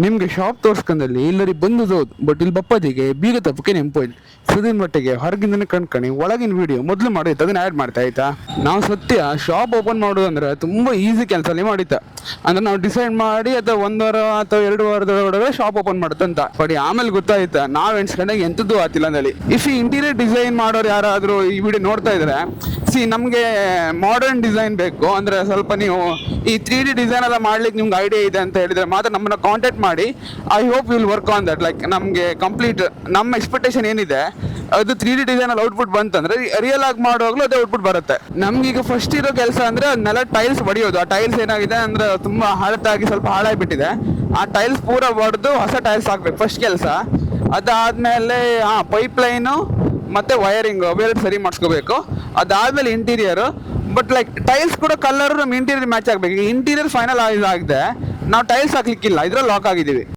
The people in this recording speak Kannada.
ನಿಮ್ಗೆ ಶಾಪ್ ತೋರ್ಸ್ಕೊಂಡಲ್ಲಿ ಇಲ್ಲರಿ ಬಂದದ್ದು ಬಟ್ ಇಲ್ಲಿ ಬಪ್ಪದಿಗೆ ಬೀಗ ತಪ್ಪಕ್ಕೆ ನೆಂಪೋಯ್ತು ಸುದಿನ ಮಟ್ಟಿಗೆ ಹೊರಗಿಂದನೇ ಕಣ್ಕಣಿ ಒಳಗಿನ ವಿಡಿಯೋ ಮೊದಲು ಮಾಡಿತ್ತು ಅದನ್ನ ಆ್ಯಡ್ ಮಾಡ್ತಾ ಆಯ್ತಾ. ನಾವು ಸತ್ಯ ಶಾಪ್ ಓಪನ್ ಮಾಡೋದು ಅಂದ್ರೆ ತುಂಬ ಈಸಿ ಕೆಲಸನೇ ಮಾಡಿತ್ತ. ಅಂದ್ರೆ ನಾವು ಡಿಸೈಡ್ ಮಾಡಿ ಅಥವಾ 1 ವಾರ ಅಥವಾ 2 ವಾರದೊಳಗಡೆ ಶಾಪ್ ಓಪನ್ ಮಾಡುತ್ತಂತ ಬಟ್ ಆಮೇಲೆ ಗೊತ್ತಾಯ್ತಾ ನಾವು ಎಣ್ಸ್ಕೊಂಡಾಗ ಎಂಥದ್ದು ಆತಿಲ್ಲ ಅಂದಲ್ಲಿ. ಇಫ್ ಈ ಇಂಟೀರಿಯರ್ ಡಿಸೈನ್ ಮಾಡೋರು ಯಾರಾದರೂ ಈ ವಿಡಿಯೋ ನೋಡ್ತಾ ಇದ್ರೆ ನಮಗೆ ಮಾಡರ್ನ್ ಡಿಸೈನ್ ಬೇಕು ಅಂದ್ರೆ ಸ್ವಲ್ಪ ನೀವು ಈ 3D ಡಿಸೈನ್ ಎಲ್ಲ ಮಾಡ್ಲಿಕ್ಕೆ ನಿಮ್ಗೆ ಐಡಿಯಾ ಇದೆ ಅಂತ ಹೇಳಿದ್ರೆ ಮಾತ್ರ ನಮ್ಮನ್ನ ಕಾಂಟ್ಯಾಕ್ಟ್ ಮಾಡಿ. I hope will work on that. Like ನಮಗೆ ಕಂಪ್ಲೀಟ್ ನಮ್ಮ ಎಕ್ಸ್ಪೆಕ್ಟೇಷನ್ ಏನಿದೆ ಅದು 3D ಡಿಸೈನ್ ಅಲ್ಲಿ ಔಟ್ಪುಟ್ ಬಂತಂದ್ರೆ ರಿಯಲ್ ಆಗಿ ಮಾಡುವಾಗಲೂ ಅದೇ ಔಟ್ಪುಟ್ ಬರುತ್ತೆ. ನಮ್ಗೀಗ ಫಸ್ಟ್ ಇರೋ ಕೆಲಸ ಅಂದ್ರೆ ಅದನ್ನೆಲ್ಲ ಟೈಲ್ಸ್ ಹೊಡಿಯೋದು. ಆ ಟೈಲ್ಸ್ ಏನಾಗಿದೆ ಅಂದ್ರೆ ತುಂಬಾ ಹಳತ್ತಾಗಿ ಸ್ವಲ್ಪ ಹಾಳಾಗಿಬಿಟ್ಟಿದೆ. ಆ ಟೈಲ್ಸ್ ಪೂರ ಹೊಡೆದು ಹೊಸ ಟೈಲ್ಸ್ ಹಾಕ್ಬೇಕು ಫಸ್ಟ್ ಕೆಲಸ. ಅದಾದ್ಮೇಲೆ ಪೈಪ್ ಲೈನು ಮತ್ತೆ ವೈರಿಂಗ್ ಅವೆರಡು ಸರಿ ಮಾಡಿಸ್ಕೋಬೇಕು. ಅದಾದ್ಮೇಲೆ ಇಂಟೀರಿಯರ್. ಬಟ್ ಲೈಕ್ ಟೈಲ್ಸ್ ಕೂಡ ಕಲರ್ ನಮ್ಮ ಇಂಟೀರಿಯರ್ ಮ್ಯಾಚ್ ಆಗಬೇಕು. ಇಂಟೀರಿಯರ್ ಫೈನಲ್ ಆಗಿದೆ, ನಾವು ಟೈಲ್ಸ್ ಹಾಕ್ಲಿಕ್ಕಿಲ್ಲ, ಇದ್ರಲ್ಲಿ ಲಾಕ್ ಆಗಿದ್ದೀವಿ.